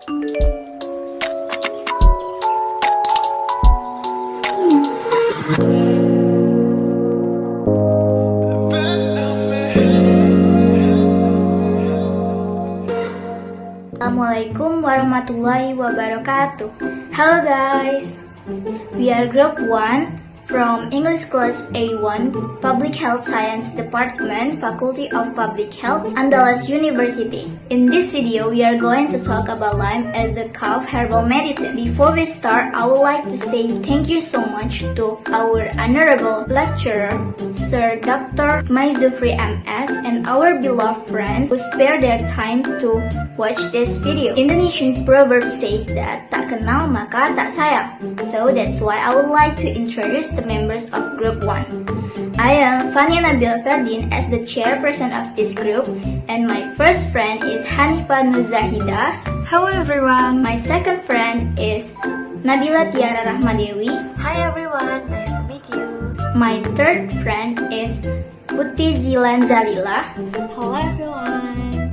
Assalamualaikum warahmatullahi wabarakatuh. Hello guys, we are group 1 from English class A1, Public Health Science Department, Faculty of Public Health, Andalas University. In this video, we are going to talk about lime as a cough herbal medicine. Before we start, I would like to say thank you so much to our honorable lecturer, Sir Dr. Maizufri MS, and our beloved friends who spare their time to watch this video. Indonesian proverb says that tak kenal maka tak sayang. So that's why I would like to introduce the members of Group 1. I am Vania Nabila Verdin as the chairperson of this group, and my first friend is Hanifah Zahidah. Hello everyone! My second friend is Nabila Tiara Rahma Dewi. Hi everyone! Nice to meet you! My third friend is Puti, Zhilan, Zhalila. Hello everyone!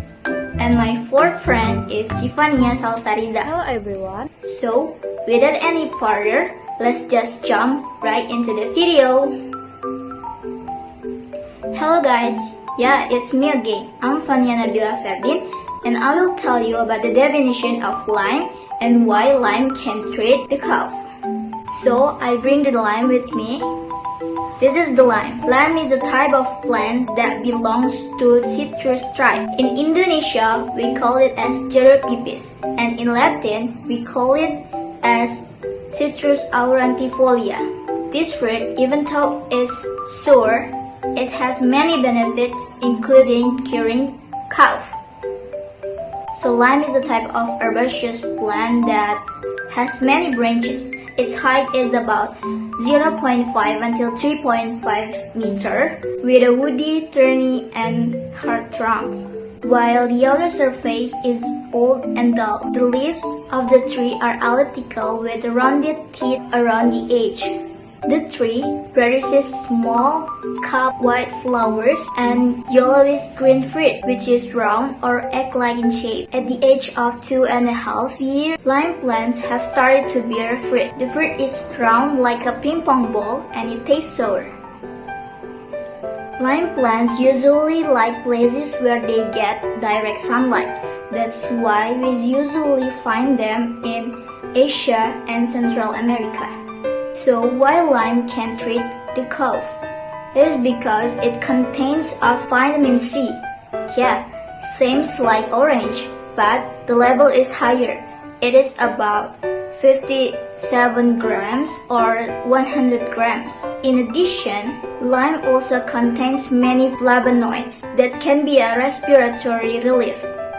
And my fourth friend is Shifania, Salsa, Riza. Hello everyone! So, without any further, let's just jump right into the video. Hello guys, yeah, it's me again. I'm Vania Nabila Verdin, and I will tell you about the definition of lime and why lime can treat the cough. So, I bring the lime with me. This is the lime. Lime is a type of plant that belongs to citrus tribe. In Indonesia, we call it as jeruk nipis, and in Latin, we call it as Citrus aurantifolia. This fruit, even though it's sour, it has many benefits, including curing cough. So lime is a type of herbaceous plant that has many branches. Its height is about 0.5 until 3.5 meter, with a woody, thorny, and hard trunk. While the outer surface is old and dull, the leaves of the tree are elliptical with rounded teeth around the edge. The tree produces small, cup white flowers and yellowish green fruit, which is round or egg-like in shape. At the age of 2.5 years, lime plants have started to bear fruit. The fruit is round like a ping pong ball and it tastes sour. Lime plants usually like places where they get direct sunlight. That's why we usually find them in Asia and Central America. So why lime can treat the cough? It is because it contains of vitamin C. Yeah, seems like orange, but the level is higher. It is about 57 grams or 100 grams. In addition, lime also contains many flavonoids that can be a respiratory relief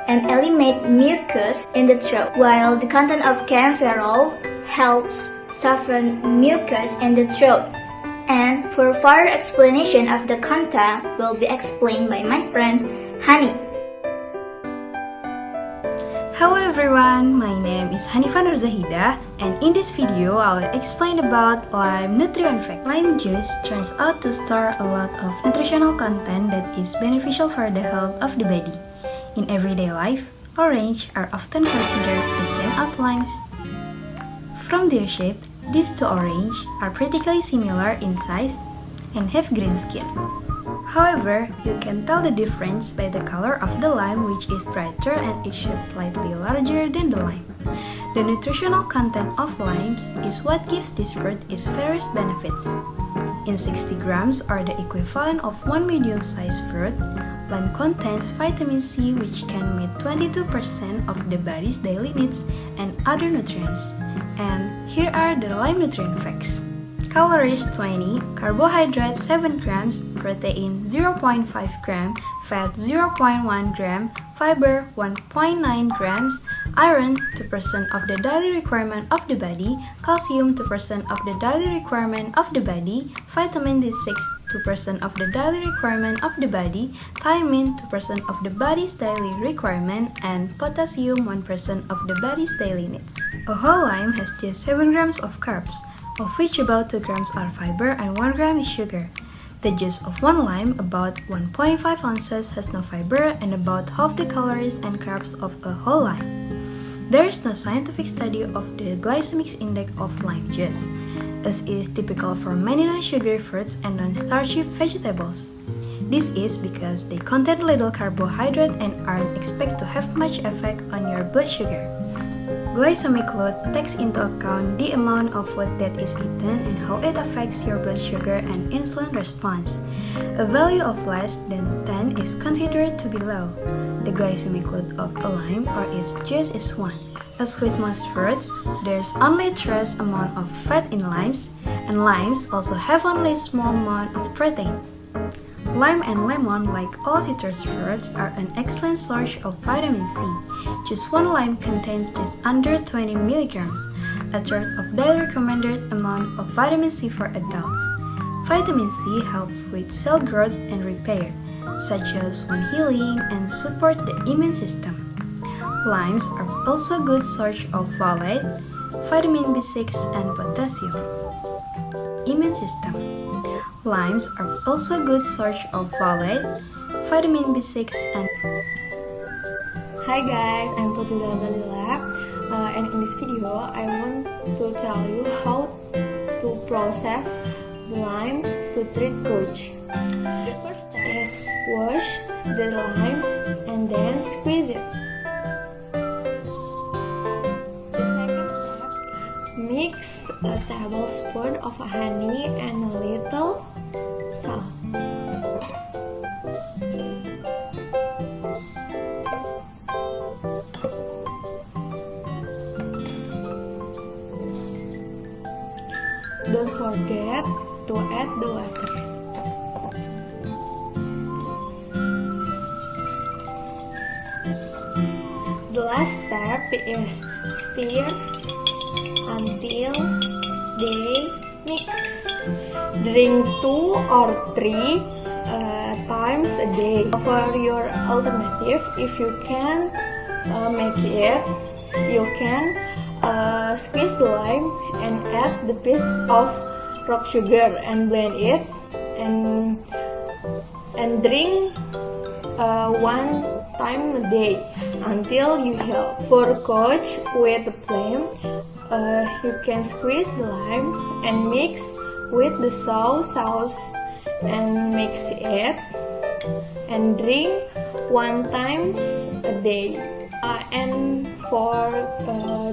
and eliminate mucus in the throat, while the content of camphorol helps soften mucus in the throat. And for further explanation of the content will be explained by my friend Hani. Hello everyone, my name is Hanifah Nur Zahidah, and in this video I will explain about lime nutrient facts. Lime juice turns out to store a lot of nutritional content that is beneficial for the health of the body. In everyday life, oranges are often considered the same as limes. From their shape, these two oranges are practically similar in size and have green skin. However, you can tell the difference by the color of the lime, which is brighter and is shaped slightly larger than the lime. The nutritional content of limes is what gives this fruit its various benefits. In 60 grams, or the equivalent of one medium-sized fruit, lime contains vitamin C, which can meet 22% of the body's daily needs and other nutrients. And here are the lime nutrient facts. Calories 20, carbohydrates 7 grams, protein 0.5 gram, fat 0.1 gram, fiber 1.9 grams, iron 2% of the daily requirement of the body, calcium 2% of the daily requirement of the body, vitamin B6 2% of the daily requirement of the body, thiamine 2% of the body's daily requirement, and potassium 1% of the body's daily needs. A whole lime has just 7 grams of carbs, of which about 2 grams are fiber and 1 gram is sugar. The juice of one lime, about 1.5 ounces, has no fiber and about half the calories and carbs of a whole lime. There is no scientific study of the glycemic index of lime juice, as is typical for many non-sugary fruits and non-starchy vegetables. This is because they contain little carbohydrate and aren't expected to have much effect on your blood sugar. Glycemic load takes into account the amount of food that is eaten and how it affects your blood sugar and insulin response. A value of less than 10 is considered to be low. The glycemic load of a lime or its juice is 1. As with most fruits, there's only a trace amount of fat in limes, and limes also have only a small amount of protein. Lime and lemon, like all citrus fruits, are an excellent source of vitamin C. Just one lime contains just under 20 milligrams, a third of the recommended amount of vitamin C for adults. Vitamin C helps with cell growth and repair, such as when healing and support the immune system. Limes are also a good source of folate, vitamin B6, and potassium. Immune system. Limes are also a good source of folate, vitamin B6, and... Hi guys, I'm Puti and Zhalila, and in this video I want to tell you how to process the lime to treat couch. The first step is wash the lime and then squeeze it. The second step is mix a tablespoon of honey and a little salt. Don't forget to add the water. The last step is stir until they mix. Drink 2 or 3 times a day. For your alternative, if you can make it, you can squeeze the lime and add the piece of rock sugar and blend it and drink 1 time a day until you heal. For coach with the flame, you can squeeze the lime and mix with the sauce and mix it and drink 1 times a day. And for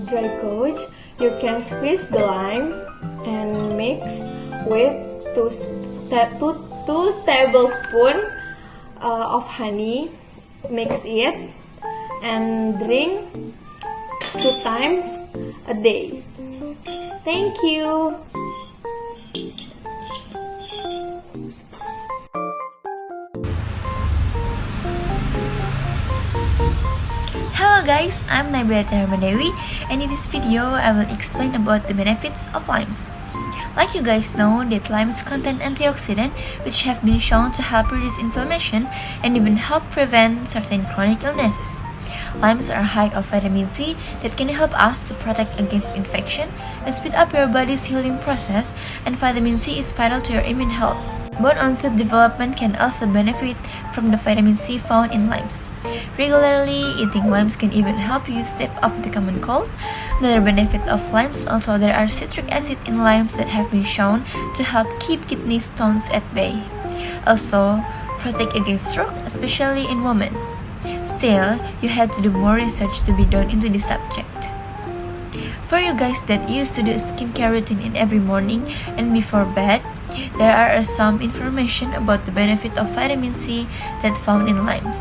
dry coach, you can squeeze the lime and mix with 2 tablespoons of honey. Mix it and drink 2 times a day. Thank you. Hello guys, I'm Nabila and Dewi, and in this video I will explain about the benefits of limes. Like you guys know that limes contain antioxidants which have been shown to help reduce inflammation and even help prevent certain chronic illnesses. Limes are high of vitamin C that can help us to protect against infection and speed up your body's healing process, and vitamin C is vital to your immune health. Bone and tooth development can also benefit from the vitamin C found in limes. Regularly eating limes can even help you stave off the common cold. Another benefit of limes, also there are citric acid in limes that have been shown to help keep kidney stones at bay. Also, protect against stroke, especially in women. Still, you have to do more research to be done into this subject. For you guys that used to do a skincare routine in every morning and before bed, there are some information about the benefit of vitamin C that found in limes.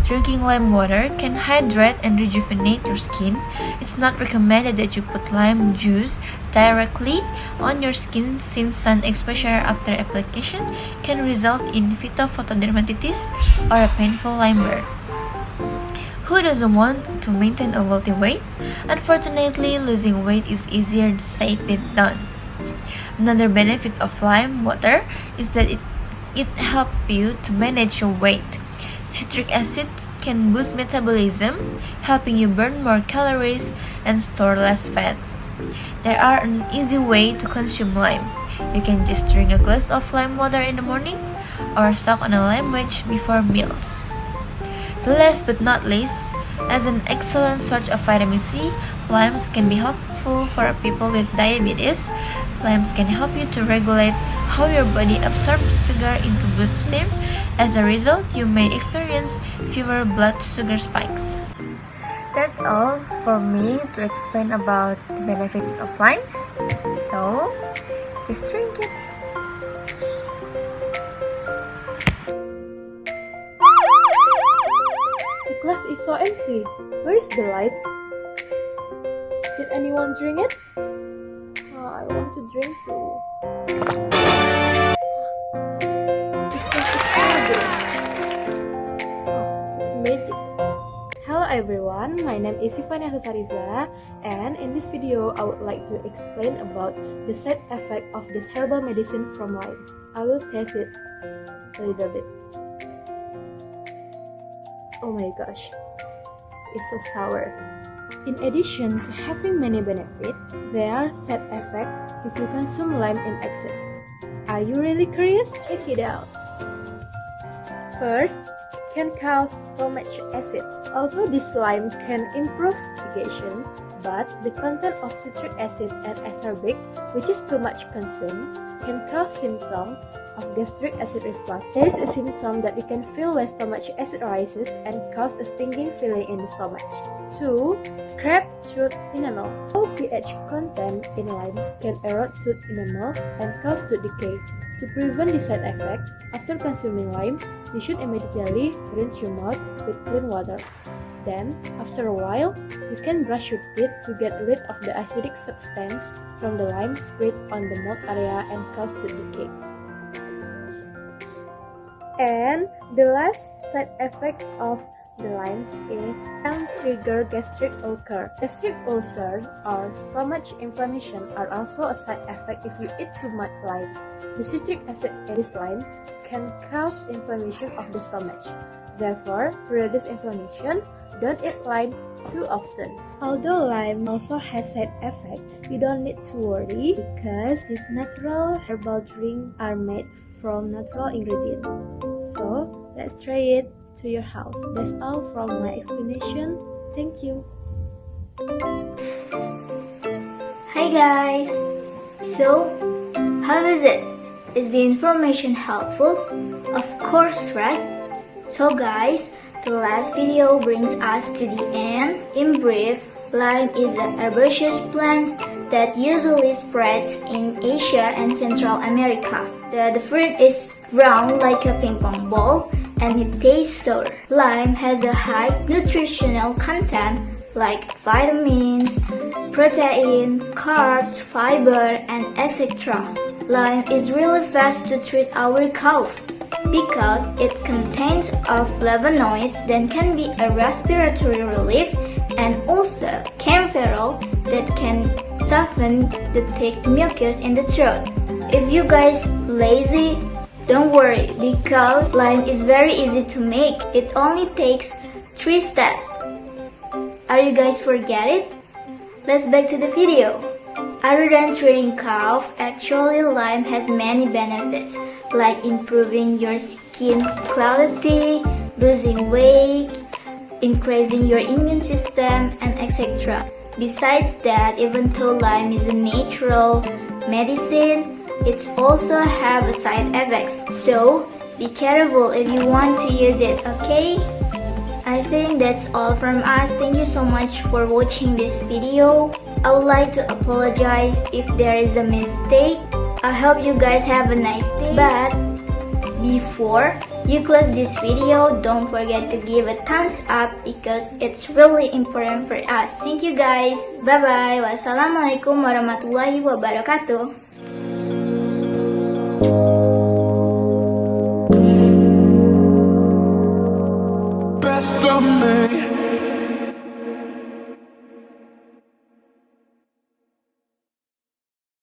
Drinking lime water can hydrate and rejuvenate your skin. It's not recommended that you put lime juice directly on your skin since sun exposure after application can result in phytophotodermatitis or a painful lime burn. Who doesn't want to maintain a healthy weight? Unfortunately, losing weight is easier said than done. Another benefit of lime water is that it helps you to manage your weight. Citric acid can boost metabolism, helping you burn more calories and store less fat. There are an easy way to consume lime. You can just drink a glass of lime water in the morning or suck on a lime wedge before meals. The last but not least, As an excellent source of vitamin C, limes can be helpful for people with diabetes. Limes can help you to regulate how your body absorbs sugar into bloodstream. As a result, you may experience fewer blood sugar spikes. That's all for me to explain about the benefits of limes. So, just drink it. The glass is so empty. Where is the light? Did anyone drink it? I want to drink too. This tastes so good. It's magic. Hello everyone, my name is Shifania Riza, and in this video I would like to explain about the side effect of this herbal medicine from lime. I will taste it a little bit. Oh my gosh, it's so sour. In addition to having many benefits, there are side effects if you consume lime in excess. Are you really curious? Check it out. First, can cause stomach acid. Although this lime can improve digestion, but the content of citric acid and ascorbic, which is too much consumed, can cause symptoms of gastric acid reflux. There is a symptom that you can feel when stomach acid rises and cause a stinging feeling in the stomach. 2. Scrap tooth enamel. Low pH content in limes can erode tooth enamel and cause tooth decay. To prevent this side effect, after consuming lime, you should immediately rinse your mouth with clean water. Then, after a while, you can brush your teeth to get rid of the acidic substance from the lime sprayed on the mouth area and cause tooth decay. And the last side effect of the limes is can trigger gastric ulcer. Gastric ulcers or stomach inflammation are also a side effect if you eat too much lime. The citric acid in this lime can cause inflammation of the stomach. Therefore, to reduce inflammation, don't eat lime too often. Although lime also has side effects, you don't need to worry because these natural herbal drinks are made from natural ingredients. So, let's try it to your house. That's all from my explanation. Thank you. Hi guys! So, how is it? Is the information helpful? Of course, right? So guys, the last video brings us to the end. In brief, lime is an herbaceous plant that usually spreads in Asia and Central America. The fruit is round like a ping pong ball and it tastes sour. Lime has a high nutritional content like vitamins, protein, carbs, fiber, and etc. Lime is really fast to treat our cough because it contains of flavonoids that can be a respiratory relief and also camphorol that can soften the thick mucus in the throat. If you guys lazy, don't worry because lime is very easy to make. It only takes 3 steps. Are you guys forget it? Let's back to the video. Other than treating cough, actually lime has many benefits like improving your skin clarity, losing weight, increasing your immune system, and etc. Besides that, even though lime is a natural medicine, it also have side effects. So be careful if you want to use it, okay? I think that's all from us. Thank you so much for watching this video. I would like to apologize if there is a mistake. I hope you guys have a nice day. But before you close this video, don't forget to give a thumbs up because it's really important for us. Thank you guys. Bye bye. Wassalamualaikum warahmatullahi wabarakatuh. Best of me.